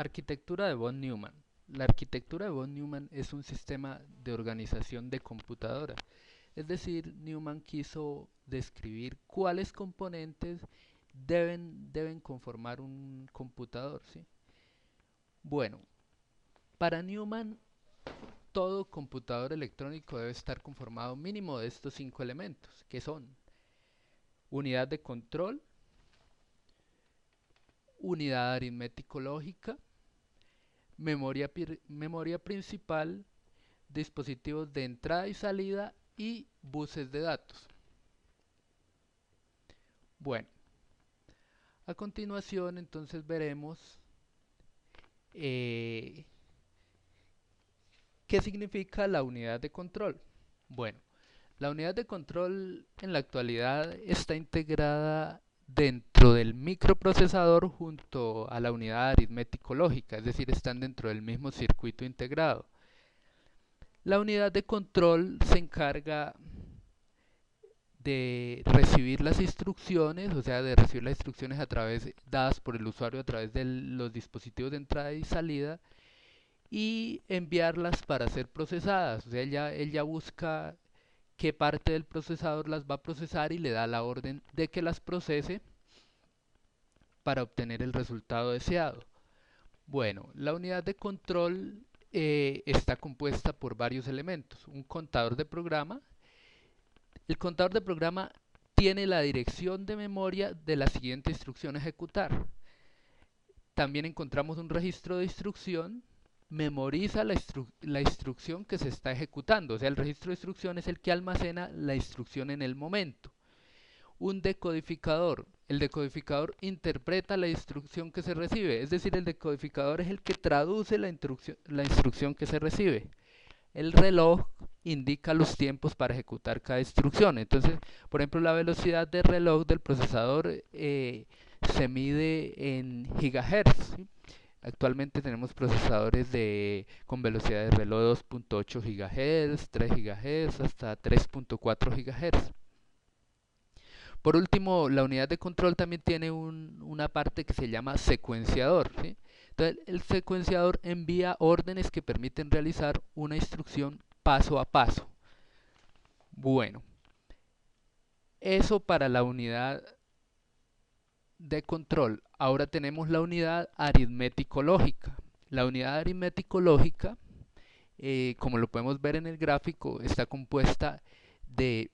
Arquitectura de von Neumann. La arquitectura de von Neumann es un sistema de organización de computadoras. Es decir, Neumann quiso describir cuáles componentes deben conformar un computador, ¿sí? Bueno, para Neumann, todo computador electrónico debe estar conformado mínimo de estos 5 elementos, que son unidad de control, unidad aritmético-lógica, memoria principal, dispositivos de entrada y salida y buses de datos. Bueno, a continuación entonces veremos eh, qué significa la unidad de control. Bueno, la unidad de control en la actualidad está integrada dentro del microprocesador junto a la unidad aritmético-lógica, es decir, están dentro del mismo circuito integrado. La unidad de control se encarga de recibir las instrucciones, o sea, de recibir las instrucciones dadas por el usuario a través de los dispositivos de entrada y salida y enviarlas para ser procesadas. O sea, él ya busca qué parte del procesador las va a procesar y le da la orden de que las procese para obtener el resultado deseado. Bueno, la unidad de control está compuesta por varios elementos. Un contador de programa. El contador de programa tiene la dirección de memoria de la siguiente instrucción a ejecutar. También encontramos un registro de instrucción, memoriza la instrucción que se está ejecutando, o sea, el registro de instrucción es el que almacena la instrucción en el momento. Un decodificador, el decodificador interpreta la instrucción que se recibe, es decir, el decodificador es el que traduce la instrucción que se recibe. El reloj indica los tiempos para ejecutar cada instrucción. Entonces, por ejemplo, la velocidad de reloj del procesador se mide en gigahertz, ¿sí? Actualmente tenemos procesadores con velocidad de reloj 2.8 GHz, 3 GHz, hasta 3.4 GHz. Por último, la unidad de control también tiene una parte que se llama secuenciador, ¿sí? Entonces, el secuenciador envía órdenes que permiten realizar una instrucción paso a paso. Bueno, eso para la unidad de control. Ahora tenemos la unidad aritmético-lógica. La unidad aritmético-lógica, como lo podemos ver en el gráfico, está compuesta de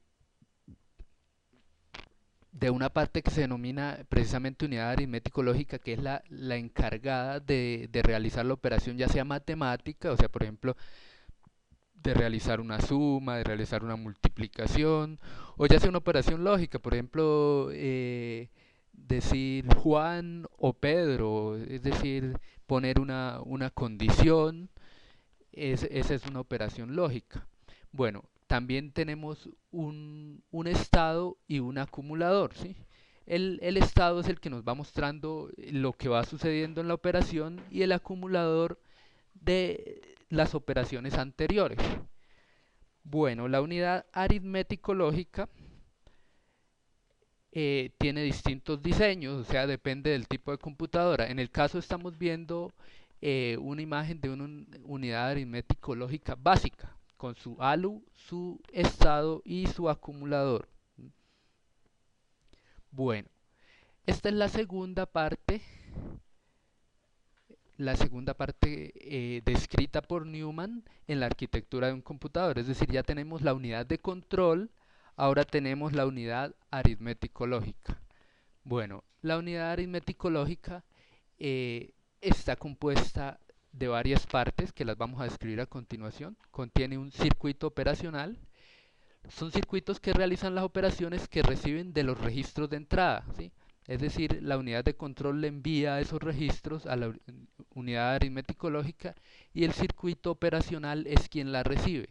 una parte que se denomina precisamente unidad aritmético-lógica, que es la encargada de realizar la operación, ya sea matemática, o sea, por ejemplo, de realizar una suma, de realizar una multiplicación, o ya sea una operación lógica, por ejemplo, decir Juan o Pedro, es decir, poner una condición, esa es una operación lógica. Bueno, también tenemos un estado y un acumulador, ¿sí? El estado es el que nos va mostrando lo que va sucediendo en la operación y el acumulador de las operaciones anteriores. Bueno, la unidad aritmético-lógica tiene distintos diseños, o sea, depende del tipo de computadora. En el caso estamos viendo una imagen de una unidad aritmético-lógica básica, con su ALU, su estado y su acumulador. Bueno, esta es la segunda parte descrita por Neumann en la arquitectura de un computador. Es decir, ya tenemos la unidad de control, ahora tenemos la unidad aritmético-lógica. Bueno, la unidad aritmético-lógica está compuesta de varias partes que las vamos a describir a continuación. Contiene un circuito operacional. Son circuitos que realizan las operaciones que reciben de los registros de entrada, ¿sí? Es decir, la unidad de control le envía esos registros a la unidad aritmético-lógica y el circuito operacional es quien la recibe.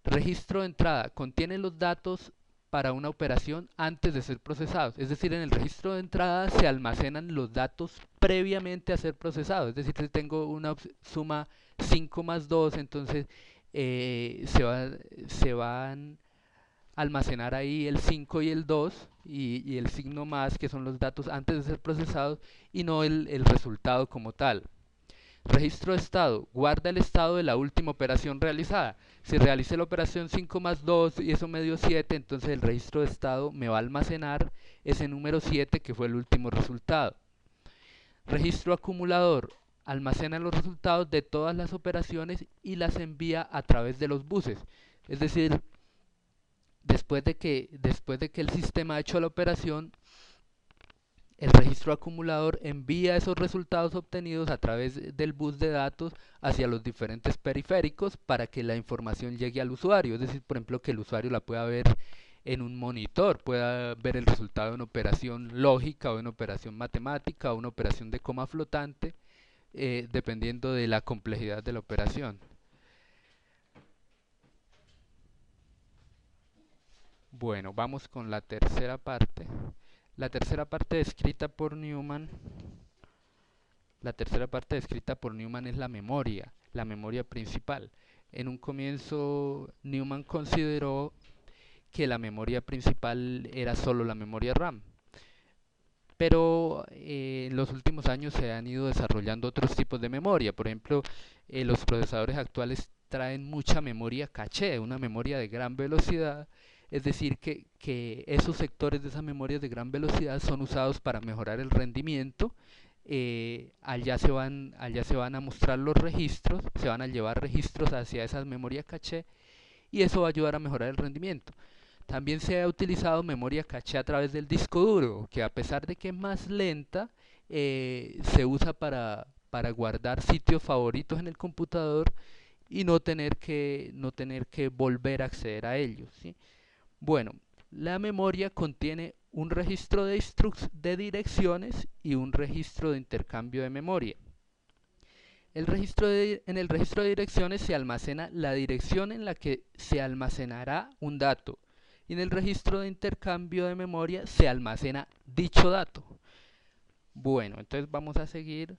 Registro de entrada contiene los datos para una operación antes de ser procesados. Es decir, en el registro de entrada se almacenan los datos previamente a ser procesados. Es decir, si tengo una suma 5 más 2, entonces se van almacenar ahí el 5 y el 2 y el signo más, que son los datos antes de ser procesados, y no el resultado como tal. Registro de estado, guarda el estado de la última operación realizada. Si realicé la operación 5 más 2 y eso me dio 7, entonces el registro de estado me va a almacenar ese número 7 que fue el último resultado. Registro acumulador, almacena los resultados de todas las operaciones y las envía a través de los buses. Es decir, después de que el sistema ha hecho la operación, el registro acumulador envía esos resultados obtenidos a través del bus de datos hacia los diferentes periféricos para que la información llegue al usuario. Es decir, por ejemplo, que el usuario la pueda ver en un monitor, pueda ver el resultado de una operación lógica o de una operación matemática o una operación de coma flotante, dependiendo de la complejidad de la operación. Bueno, vamos con la tercera parte. La tercera parte descrita por Newman La tercera parte descrita por Newman es la memoria principal. En un comienzo, Newman consideró que la memoria principal era solo la memoria RAM, pero en los últimos años se han ido desarrollando otros tipos de memoria. Por ejemplo, los procesadores actuales traen mucha memoria caché, una memoria de gran velocidad, es decir, que esos sectores de esas memorias de gran velocidad son usados para mejorar el rendimiento. Allá se van a mostrar los registros, se van a llevar registros hacia esas memorias caché y eso va a ayudar a mejorar el rendimiento. También se ha utilizado memoria caché a través del disco duro, que a pesar de que es más lenta, se usa para guardar sitios favoritos en el computador y no tener que volver a acceder a ellos, ¿sí? Bueno, la memoria contiene un registro de direcciones y un registro de intercambio de memoria. En el registro de direcciones se almacena la dirección en la que se almacenará un dato y en el registro de intercambio de memoria se almacena dicho dato. Bueno, entonces vamos a seguir.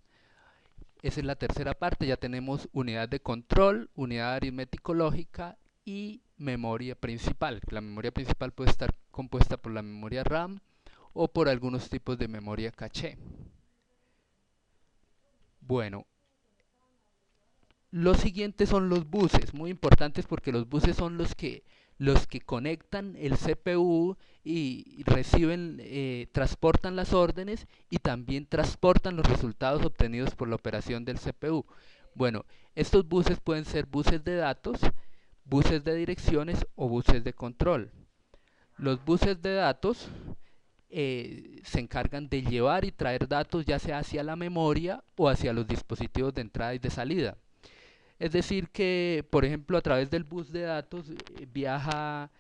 Esa es la tercera parte. Ya tenemos unidad de control, unidad aritmético-lógica y memoria principal. La memoria principal puede estar compuesta por la memoria RAM o por algunos tipos de memoria caché. Bueno, los siguientes son los buses, muy importantes porque los buses son los que conectan el CPU y reciben, transportan las órdenes y también transportan los resultados obtenidos por la operación del CPU. Bueno, estos buses pueden ser buses de datos, buses de direcciones o buses de control. Los buses de datos se encargan de llevar y traer datos ya sea hacia la memoria o hacia los dispositivos de entrada y de salida. Es decir que, por ejemplo, a través del bus de datos viaja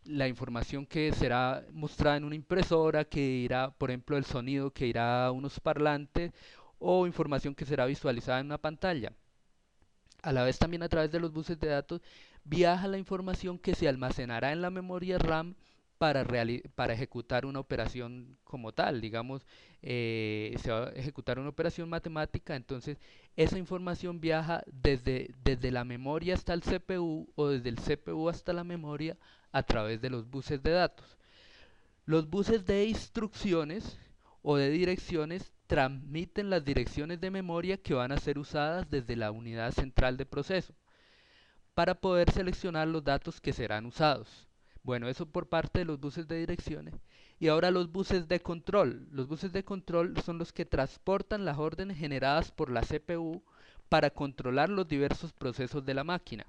la información que será mostrada en una impresora, que irá, por ejemplo, el sonido que irá a unos parlantes o información que será visualizada en una pantalla. A la vez también a través de los buses de datos viaja la información que se almacenará en la memoria RAM para ejecutar una operación como tal. Digamos, se va a ejecutar una operación matemática, entonces esa información viaja desde la memoria hasta el CPU o desde el CPU hasta la memoria a través de los buses de datos. Los buses de instrucciones o de direcciones transmiten las direcciones de memoria que van a ser usadas desde la unidad central de proceso para poder seleccionar los datos que serán usados. Bueno, eso por parte de los buses de direcciones. Y ahora los buses de control. Los buses de control son los que transportan las órdenes generadas por la CPU para controlar los diversos procesos de la máquina.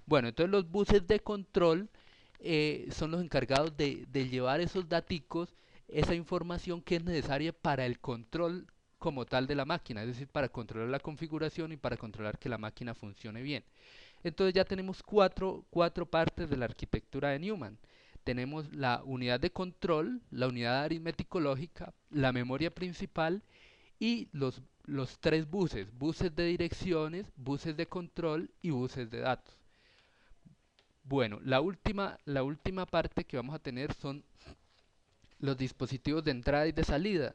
Bueno, entonces los buses de control son los encargados de llevar esos daticos, esa información que es necesaria para el control como tal de la máquina, es decir, para controlar la configuración y para controlar que la máquina funcione bien. Entonces ya tenemos cuatro partes de la arquitectura de Newman. Tenemos la unidad de control, la unidad aritmético-lógica, la memoria principal y los tres buses, buses de direcciones, buses de control y buses de datos. Bueno, la última parte que vamos a tener son los dispositivos de entrada y de salida.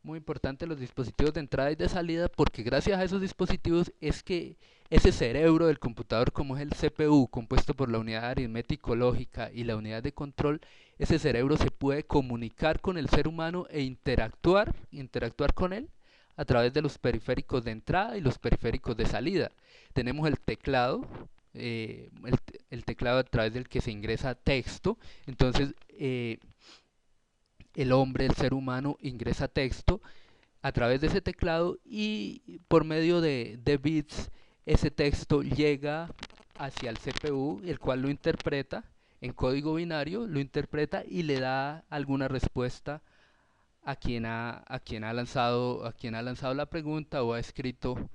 Muy importante los dispositivos de entrada y de salida porque gracias a esos dispositivos es que ese cerebro del computador, como es el CPU, compuesto por la unidad aritmético lógica y la unidad de control, ese cerebro se puede comunicar con el ser humano e interactuar con él a través de los periféricos de entrada y los periféricos de salida. Tenemos el teclado, el teclado a través del que se ingresa texto. Entonces, el hombre, el ser humano, ingresa texto a través de ese teclado y por medio de bits ese texto llega hacia el CPU, el cual lo interpreta en código binario, lo interpreta y le da alguna respuesta a quien ha lanzado la pregunta o ha escrito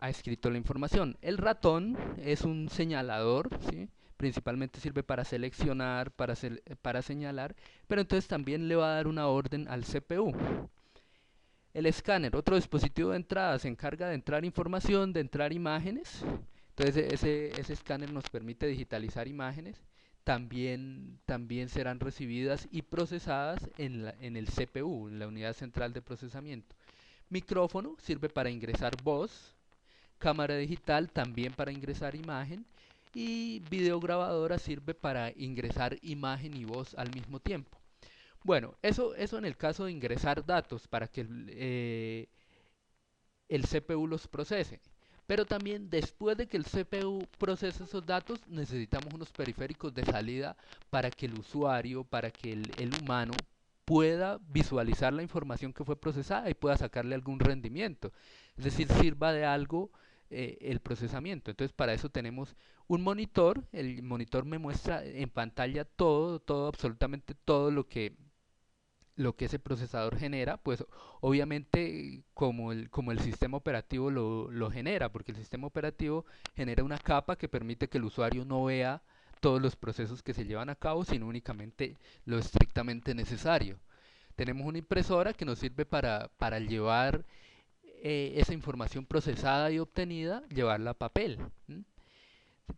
la información. El ratón es un señalador, ¿sí? Principalmente sirve para seleccionar, para señalar, pero entonces también le va a dar una orden al CPU. El escáner, otro dispositivo de entrada, se encarga de entrar información, de entrar imágenes. Entonces ese escáner nos permite digitalizar imágenes. También serán recibidas y procesadas en el CPU, en la unidad central de procesamiento. Micrófono sirve para ingresar voz. Cámara digital también para ingresar imagen. Y videograbadora sirve para ingresar imagen y voz al mismo tiempo. Bueno, eso en el caso de ingresar datos para que el CPU los procese. Pero también después de que el CPU procese esos datos, necesitamos unos periféricos de salida para que el usuario, para que el humano pueda visualizar la información que fue procesada y pueda sacarle algún rendimiento. Es decir, sirva de algo el procesamiento. Entonces, para eso tenemos un monitor. El monitor me muestra en pantalla todo, absolutamente todo lo que ese procesador genera, pues obviamente como el sistema operativo lo genera, porque el sistema operativo genera una capa que permite que el usuario no vea todos los procesos que se llevan a cabo, sino únicamente lo estrictamente necesario. Tenemos una impresora que nos sirve para llevar esa información procesada y obtenida, llevarla a papel.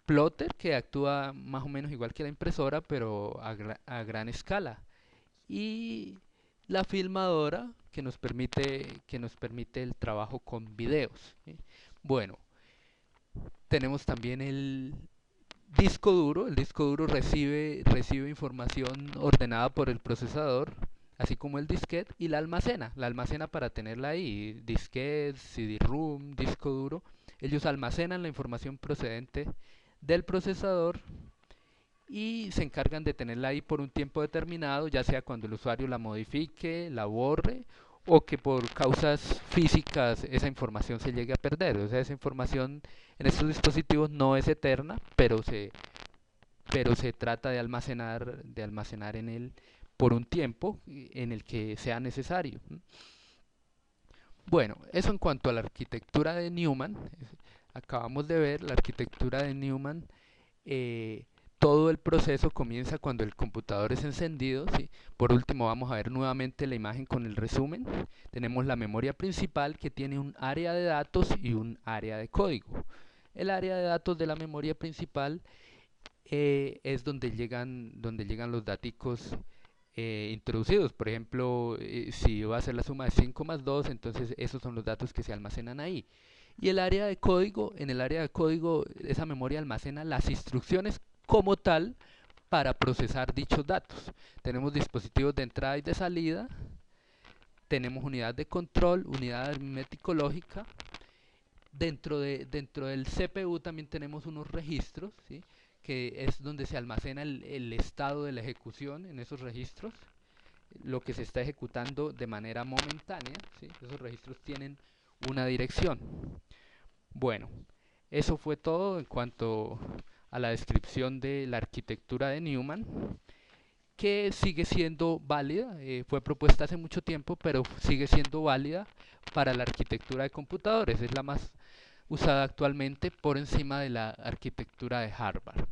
Plotter, que actúa más o menos igual que la impresora, pero a gran escala. Y la filmadora que nos permite el trabajo con videos, ¿sí? Bueno, tenemos también el disco duro. El disco duro recibe información ordenada por el procesador, así como el disquete, y la almacena para tenerla ahí, disquete, CD-ROOM, disco duro. Ellos almacenan la información procedente del procesador y se encargan de tenerla ahí por un tiempo determinado, ya sea cuando el usuario la modifique, la borre o que por causas físicas esa información se llegue a perder. O sea, esa información en estos dispositivos no es eterna, pero se trata de almacenar en él por un tiempo en el que sea necesario. Bueno, eso en cuanto a la arquitectura de Newman. Acabamos de ver la arquitectura de Newman. eh, Todo el proceso comienza cuando el computador es encendido, ¿sí? Por último, vamos a ver nuevamente la imagen con el resumen. Tenemos la memoria principal que tiene un área de datos y un área de código. El área de datos de la memoria principal es donde llegan los datos introducidos. Por ejemplo, si va a ser la suma de 5 más 2, entonces esos son los datos que se almacenan ahí. Y el área de código, en el área de código, esa memoria almacena las instrucciones como tal para procesar dichos datos. Tenemos dispositivos de entrada y de salida, tenemos unidad de control, unidad aritmético-lógica. Dentro del CPU también tenemos unos registros, ¿sí? Que es donde se almacena el estado de la ejecución en esos registros, lo que se está ejecutando de manera momentánea, ¿sí? Esos registros tienen una dirección. Bueno, eso fue todo en cuanto a la descripción de la arquitectura de Newman, que sigue siendo válida. Fue propuesta hace mucho tiempo, pero sigue siendo válida para la arquitectura de computadores. Es la más usada actualmente por encima de la arquitectura de Harvard.